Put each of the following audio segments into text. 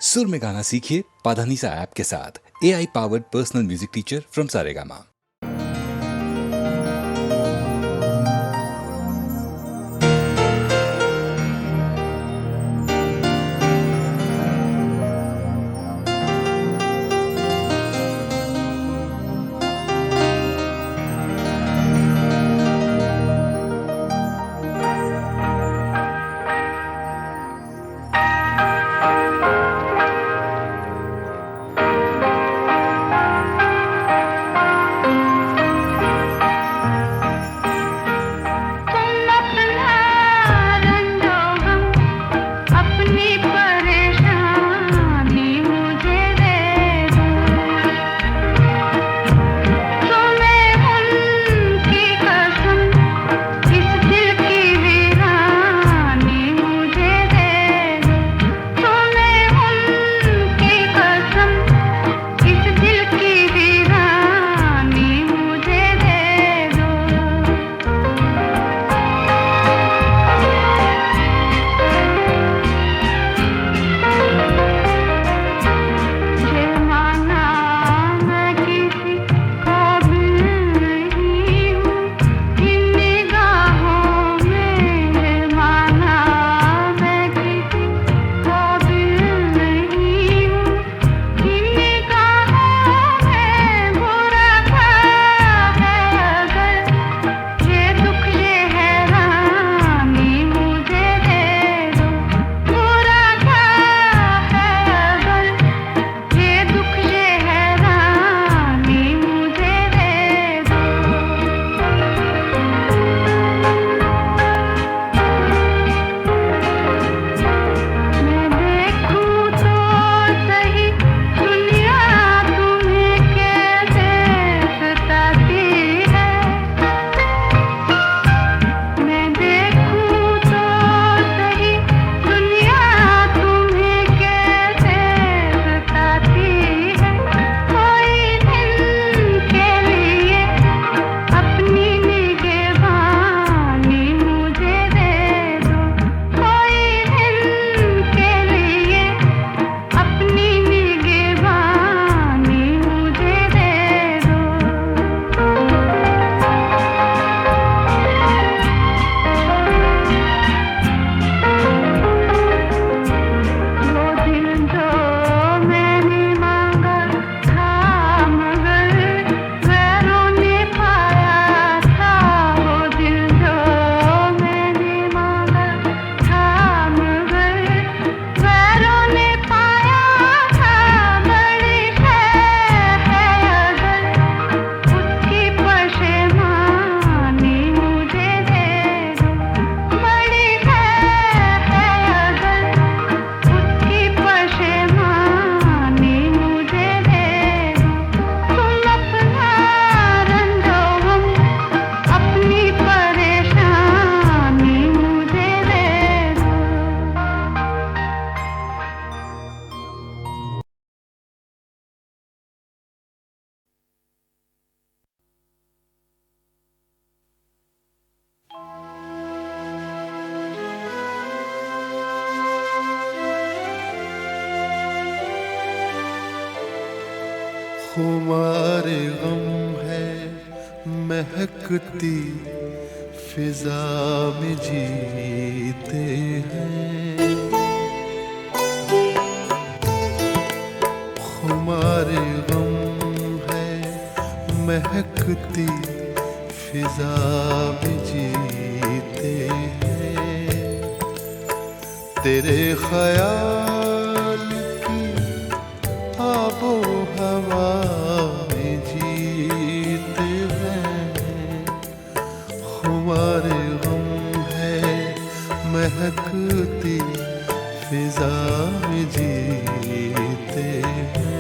सुर में गाना सीखिए पाधानीसा ऐप के साथ। AI powered personal music teacher from Saregama. खुमारे गम है महकती फिजा में जीते हैं। खुमारे गम है महकती फिजा में जीते हैं। तेरे ख्याल की आबो हवा में जीते हैं। खुमारे गम है महकती फिजा में जीते हैं।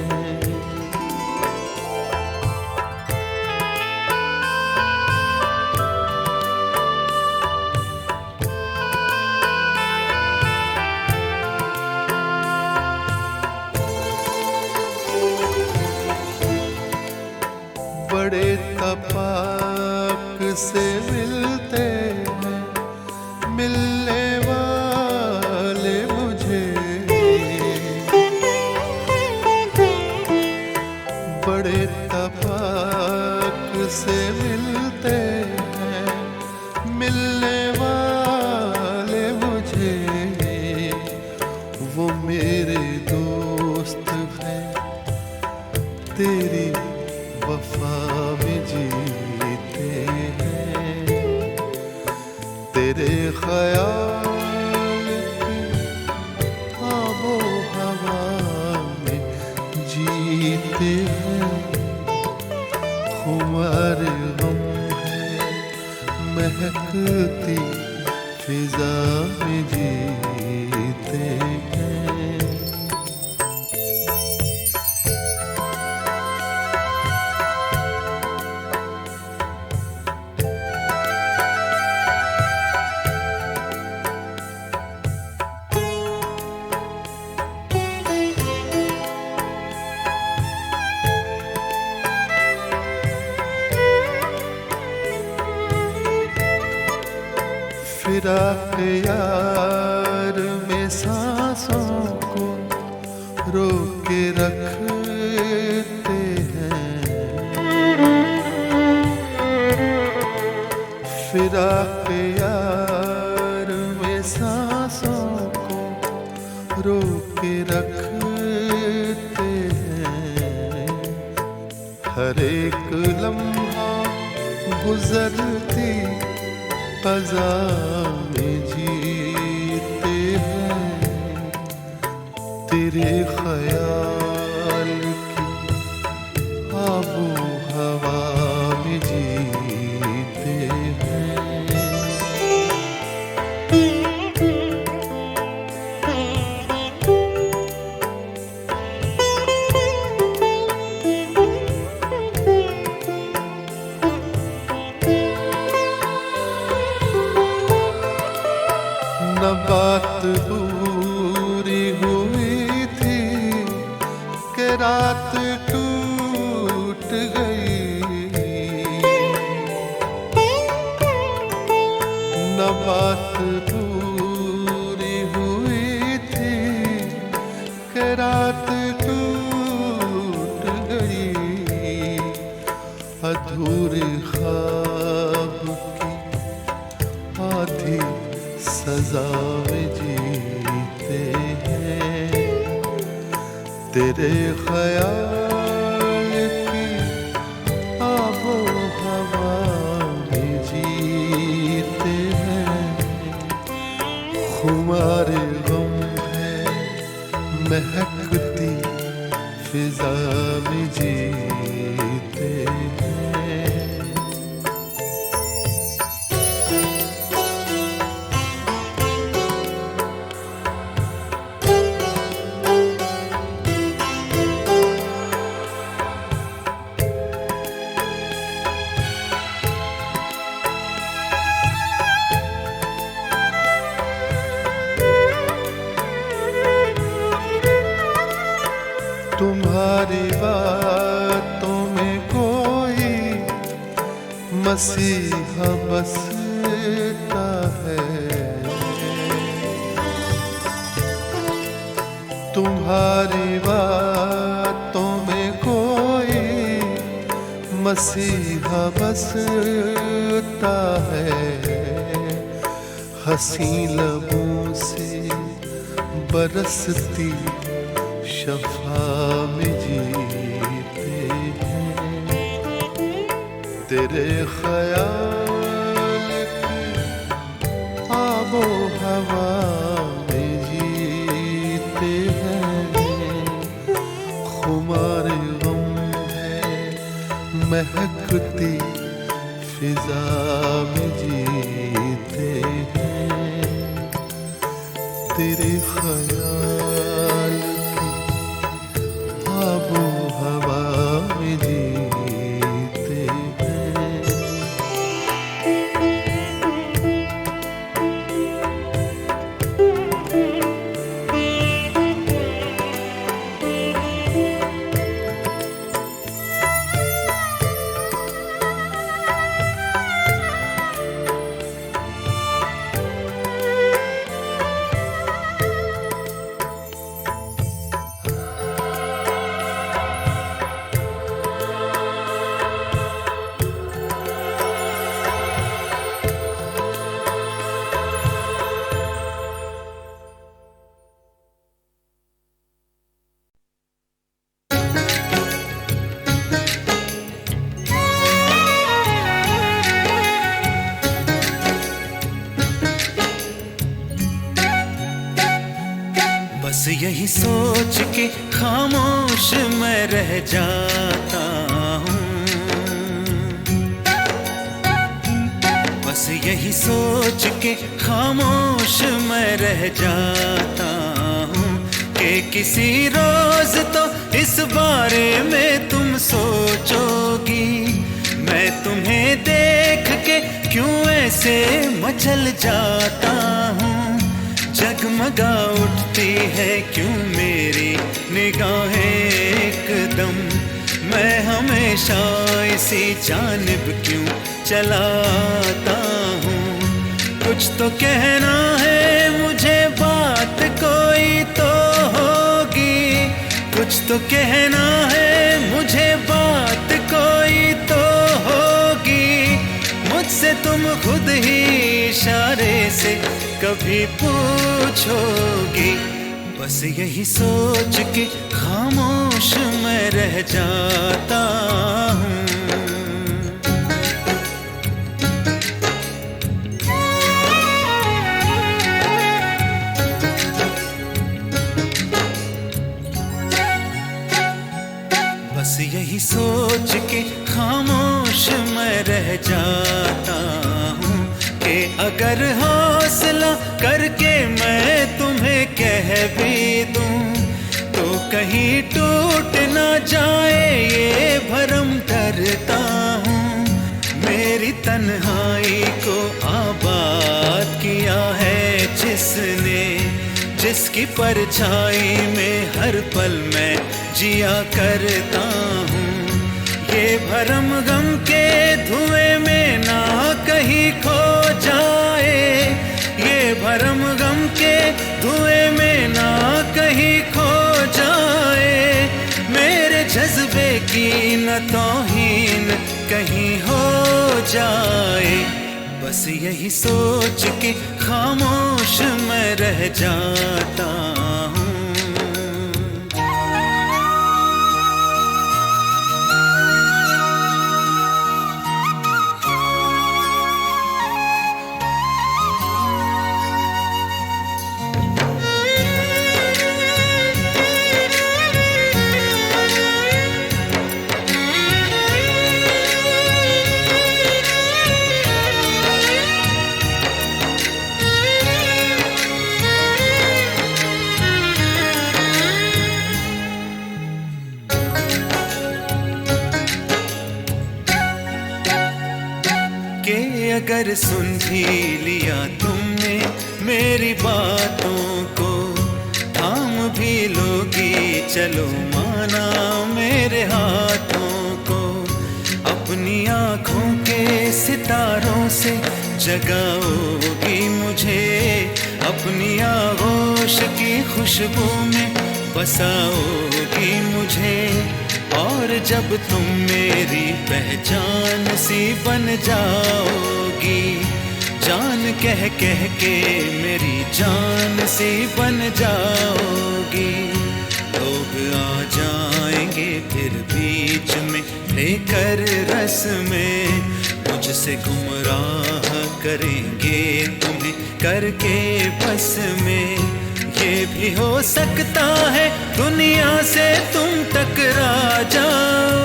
बड़े तपाक से मिलते हैं मिलने वाले मुझे। मेरे दोस्त हैं, तेरी वफा में जीते हैं, तेरे ख्याल की आबो हवा में जीते हैं। खुमार गम है महकती फिजा में जीते हैं। फिराक यार में सांसों को रोक के रखते हैं। फिराक यार में सांसों को रोक के रखते हैं। हर एक लम्हा गुजरती क़ज़ा में जीते हैं, तेरे ख्याल की आबो हवा में जीते हैं। न बात पूरी हुई थी कि रात टूट गई, न बात पूरी हुई थी कि रात टूट गई। अधूरे ख्वाब की आधी सजा में जीते हैं, तेरे ख्याल की आबो हवा में जीते हैं। खुमार गम है महकती फिजा में जीते हैं। तुम्हारी बातों में कोई मसीहा बसता है, तुम्हारी बातों में कोई मसीहा बसता है। हंसी लबों से बरसती शफा में जीते हैं, तेरे ख्याल की आबो हवा में जीते हैं। खुमार गम है महकती फिजा में जीते हैं, तेरे ख्याल आबो हवा में जीते हैं। यही सोच के खामोश मैं रह जाता हूँ, बस यही सोच के खामोश मैं रह जाता हूँ कि किसी रोज तो इस बारे में तुम सोचोगी। मैं तुम्हें देख के क्यों ऐसे मचल जाता हूँ, जगमगा उठती है क्यों मेरी निगाहें एकदम, मैं हमेशा इसी जानिब क्यों चलाता हूँ। कुछ तो कहना है मुझे, बात कोई तो होगी, कुछ तो कहना है मुझे, बात कोई तो होगी। मुझसे तुम खुद ही इशारे से कभी पूछोगी। बस यही सोच के खामोश मैं रह जाता हूँ। बस यही सोच के खामोश मैं रह जाता हूँ कि अगर हौसला करके मैं तुम्हें कह भी दूँ तो कहीं टूट ना जाए ये भरम डरता हूँ। मेरी तन्हाई को आबाद किया है जिसने, जिसकी परछाई में हर पल मैं जिया करता हूँ। ये भरम गम के धुएं में ना कहीं खो जाए, ये भरम गम के धुएं में ना कहीं खो जाए। मेरे जज्बे की न तौहीन कहीं हो जाए। बस यही सोच के खामोश मैं रह जाता हूँ। कि अगर सुन भी लिया तुमने मेरी बातों को, थाम भी लोगी चलो माना मेरे हाथों को। अपनी आँखों के सितारों से जगाओगी मुझे, अपनी आगोश की खुशबू में बसाओगी मुझे। और जब तुम मेरी पहचान सी बन जाओगी, जान कह कह के मेरी जान सी बन जाओगी। लोग आ जाएंगे फिर बीच में लेकर रस में, मुझसे गुमराह करेंगे तुम्हें करके बस में। ये भी हो सकता है दुनिया से तुम टकरा जाओ,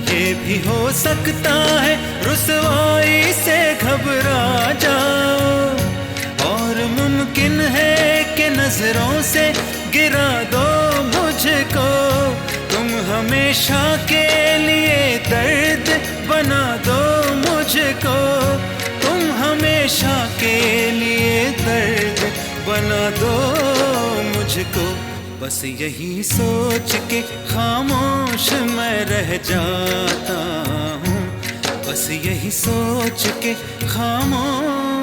ये भी हो सकता है रुसवाई से घबरा जाओ। और मुमकिन है कि नजरों से गिरा दो मुझको, तुम हमेशा के लिए दर्द बना दो मुझको, तुम हमेशा के लिए दर्द बना दो मुझको। बस यही सोच के खामोश मैं रह जाता हूँ, बस यही सोच के खामोश।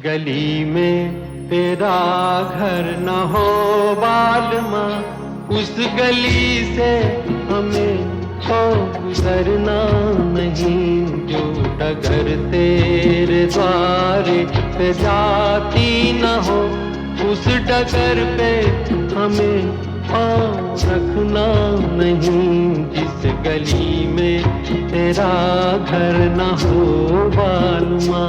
गली में तेरा घर न हो बालमा, उस गली से हमें तो गुजरना नहीं। जो डगर तेरे द्वारे पे जाती न हो, उस डगर पे हमें पाँव रखना नहीं। जिस गली में तेरा घर न हो बालमा।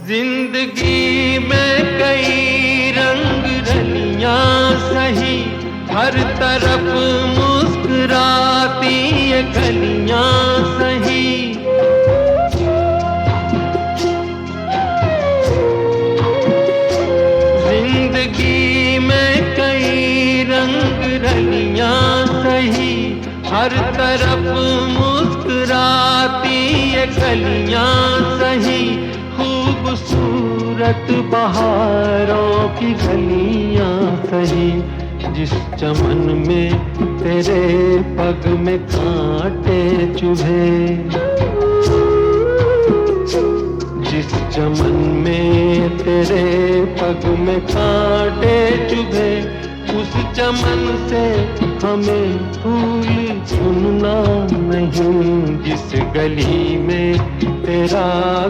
जिंदगी में कई रंग रलियां सही, हर तरफ मुस्कुराती ये गलियां सही। जिंदगी में कई रंग रलियां सही, हर तरफ मुस्कुराती ये गलियां सही। खूबसूरत बहारों की गलियां सही, जिस चमन में तेरे पग में कांटे चुभे। जिस चमन में तेरे पग में कांटे चुभे, उस चमन से हमें फूल चुनना नहीं। जिस गली में तेरा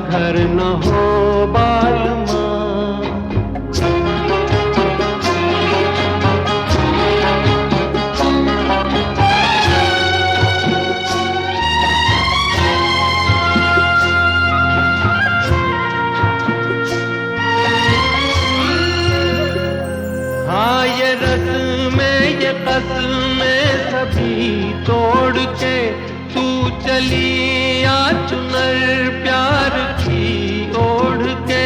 घर न हो बालमा। हाँ ये रस्में ये कस्में सभी तोड़ के तू चली आ चुनर प्यार की ओढ़ के।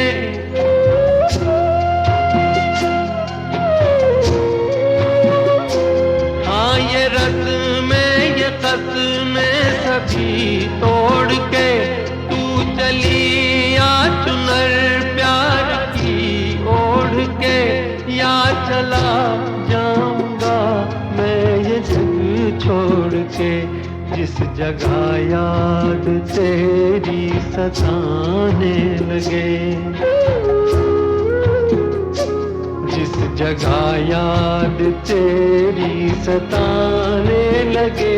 हाँ ये रस्में ये कस्में सभी तोड़ के तू चली आ चुनर प्यार की ओढ़ के। या चला जाऊंगा मैं ये जग छोड़ के, जिस जगह याद तेरी सताने लगे। जिस जगह याद तेरी सताने लगे,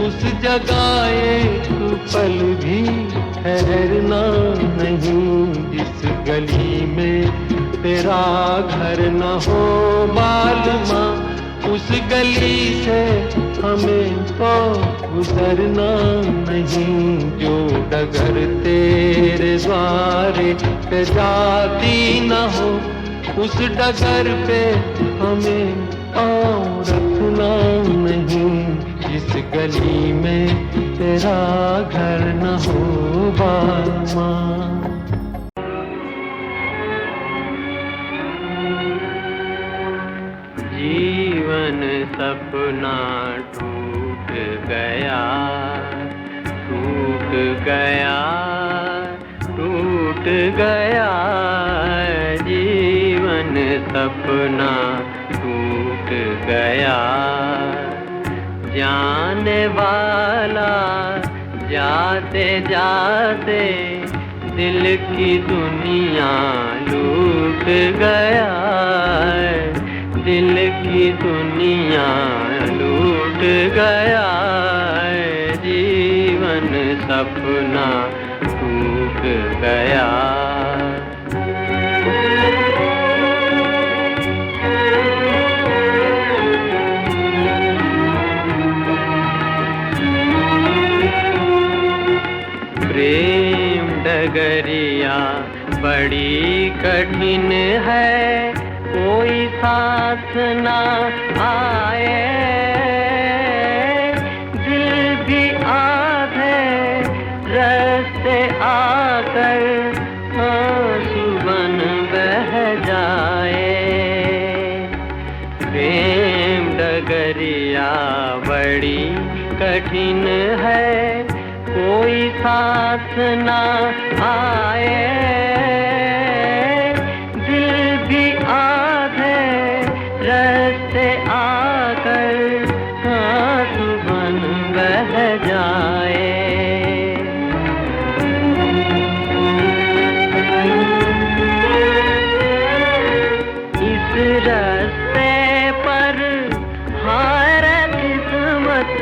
उस जगह एक पल भी ठहरना नहीं। जिस गली में तेरा घर न हो बालमा, उस गली से हमें तो गुजरना नहीं। जो डगर तेरे द्वारे पे जाती न हो, उस डगर पे हमें पाँव रखना नहीं। जिस गली में तेरा घर न हो बालमा। जीवन सपना टूट गया, टूट गया, टूट गया। जीवन सपना टूट गया। जाने वाला जाते जाते दिल की दुनिया लूट गया। दिल की दुनिया लूट गया। जीवन सपना टूट गया। प्रेम डगरिया बड़ी कठिन है, कोई साथ ना आए। दिल भी आधे रास्ते आकर आंसू बन बह जाए। प्रेम डगरिया बड़ी कठिन है, कोई साथ ना आए, दिल भी आधे रास्ते आकर आंसू बन बह जाए। इस रास्ते पर हार किस्मत,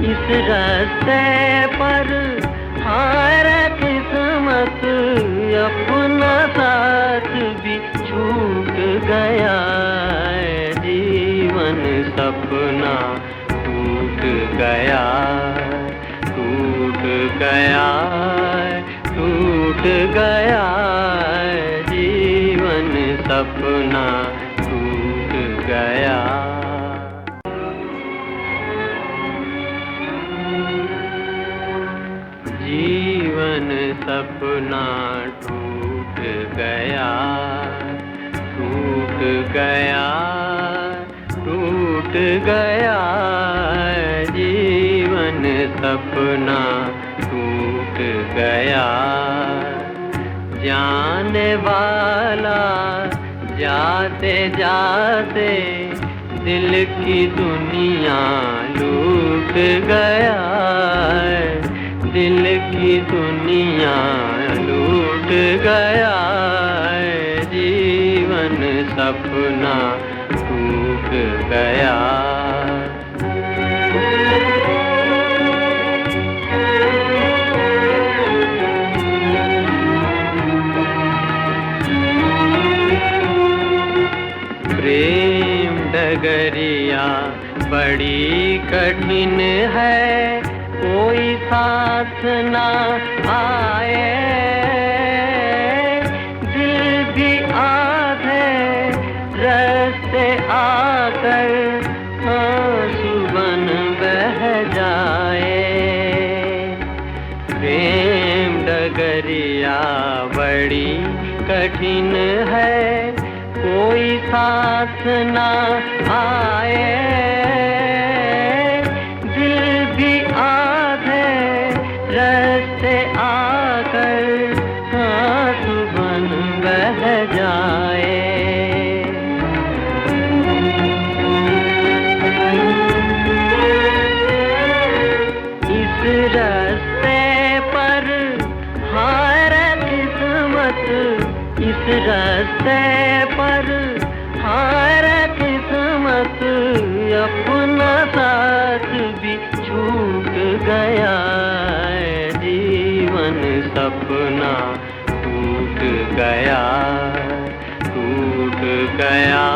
इस रास्ते पर हार किस्मत, अपना साथ भी छूट गया। जीवन सपना टूट गया, टूट गया, टूट गया। जीवन सपना टूट गया। जीवन सपना टूट गया, टूट गया, टूट गया। जीवन सपना टूट गया। जाने वाला जाते जाते दिल की दुनिया लूट गया, दिल की दुनिया लूट गया। जीवन सपना टूट गया। प्रेम डगरिया बड़ी कठिन है, कोई साथ ना आए, दिल भी आधे रास्ते आकर आंसू बन बह जाए। प्रेम डगरिया बड़ी कठिन है, कोई साथ ना आए, दिल भी आधे रास्ते आकर आंसू बन बह जाए। इस रास्ते पर हार किस्मत, इस रास्ते पर हार किस्मत, अपना साथ भी छूट गया। जीवन सपना टूट गया, टूट गया,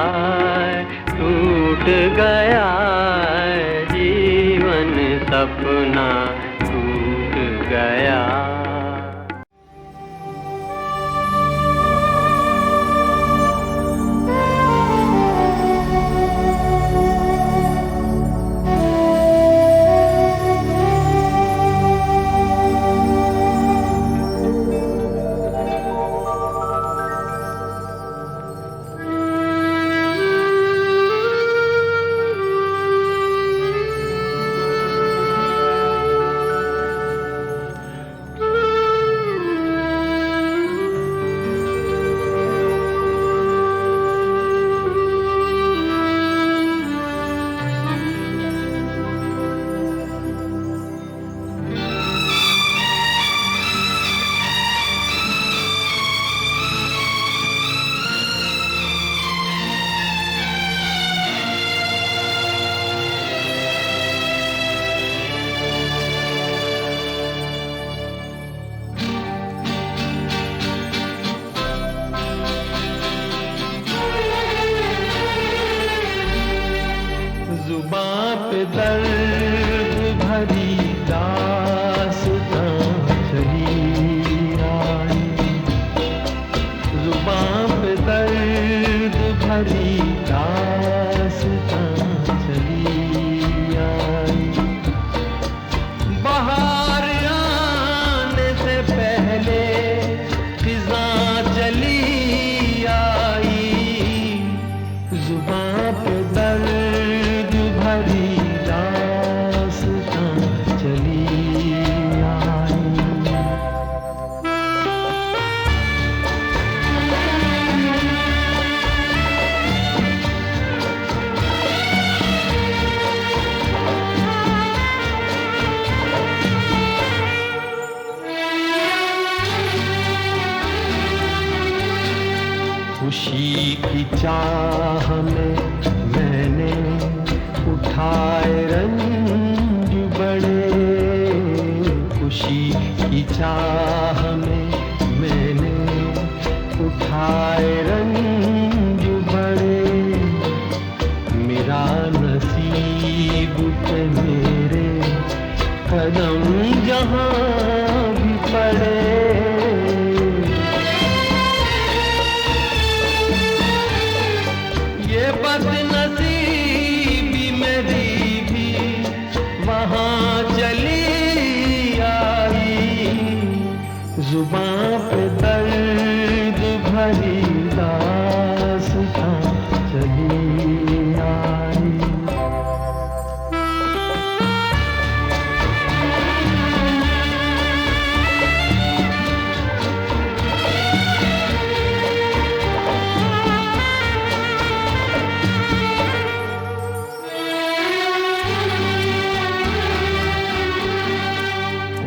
टूट गया। जीवन सपना टूट गया। खुशी की चाह में मैंने उठाए रंग बड़े, खुशी की चाह में मैंने उठाए रंग बड़े, मेरा नसीब पे मेरे कदम जहाँ भी पड़े। ये बदनसीबी मेरी भी वहाँ चली आई, जुबां पे दर्द भरी दास्तां चली आई।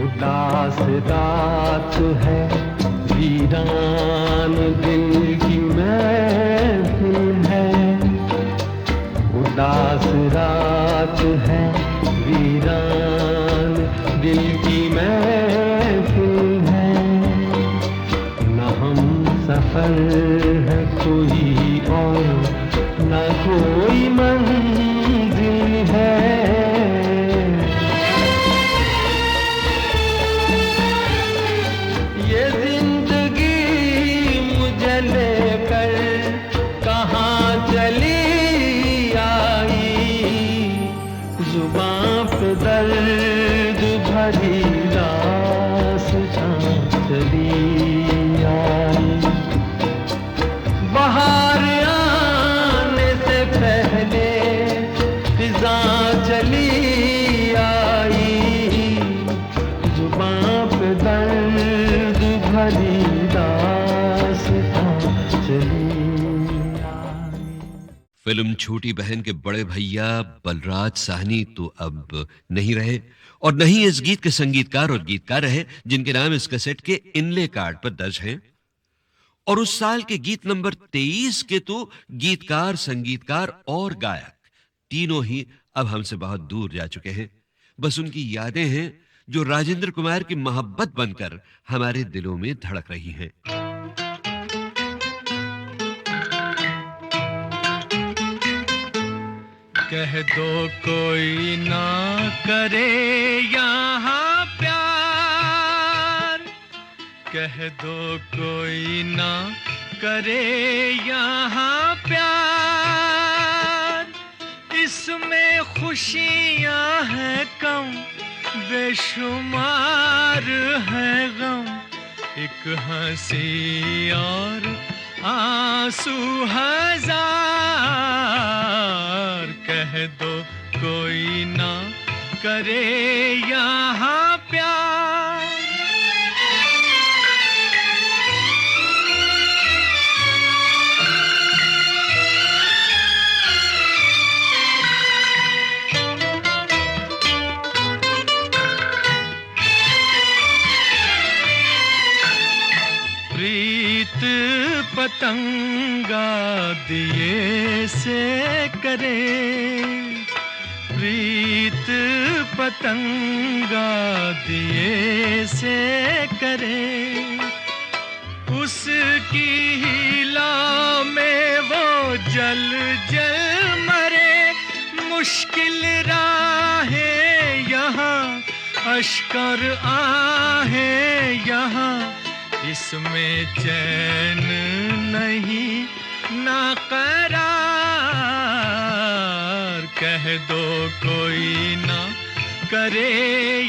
उदास रात है, वीरान दिल की महफिल है, उदास रात है, वीरान दिल की महफिल है, न हम सफर है कोई और न कोई मंजिल है। ये जिंदगी मुझे लेकर कहाँ चली आई, जुबां पे दर्द भरी दास्तां चली आई। बाहर आने से पहले फिजां चली आई, जुबां पे दर्द भरी दास्तां चली आई। फिल्म छोटी बहन के बड़े भैया बलराज साहनी तो अब नहीं रहे, और नहीं इस गीत के संगीतकार और गीतकार रहे जिनके नाम इस कैसेट के इनले कार्ड पर दर्ज हैं। और उस साल के गीत नंबर 23 के तो गीतकार, संगीतकार और गायक तीनों ही अब हमसे बहुत दूर जा चुके हैं। बस उनकी यादें हैं जो राजेंद्र कुमार की मोहब्बत बनकर हमारे दिलों में धड़क रही हैं। कह दो कोई ना करे यहाँ प्यार, कह दो कोई ना करे यहाँ प्यार, इसमें खुशियाँ हैं कम बेशुमार है गम, एक हंसी और आंसू हजार, कह दो कोई ना करे यहाँ प्यार। प्रीत पतंगा दिए से करे, प्रीत पतंगा दिए से करे, उसकी हीला में वो जल जल मरे, मुश्किल राहें यहाँ अश्कर आहें यहाँ, इसमें चैन नहीं ना करार, कह दो कोई ना करे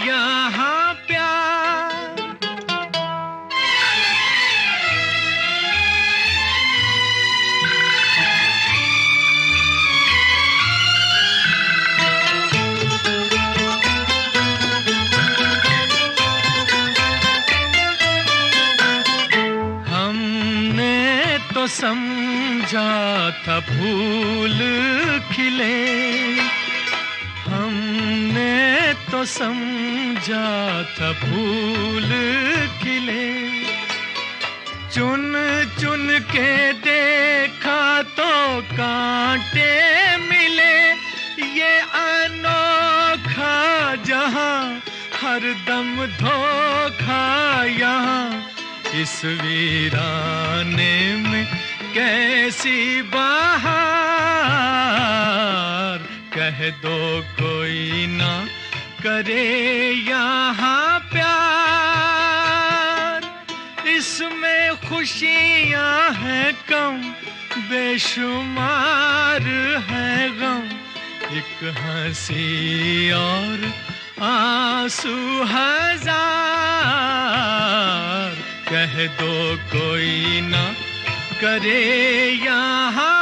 यहाँ प्यार। तो समझा था फूल खिले, हमने तो समझा था फूल खिले, चुन चुन के देखा तो कांटे मिले, ये अनोखा जहां हरदम धोखा यहाँ। इस वीराने में कैसी बहार, कह दो कोई ना करे यहाँ प्यार। इसमें खुशियाँ हैं कम, बेशुमार है गम, एक हंसी और आंसू हजार। कह दो कोई ना करे यहाँ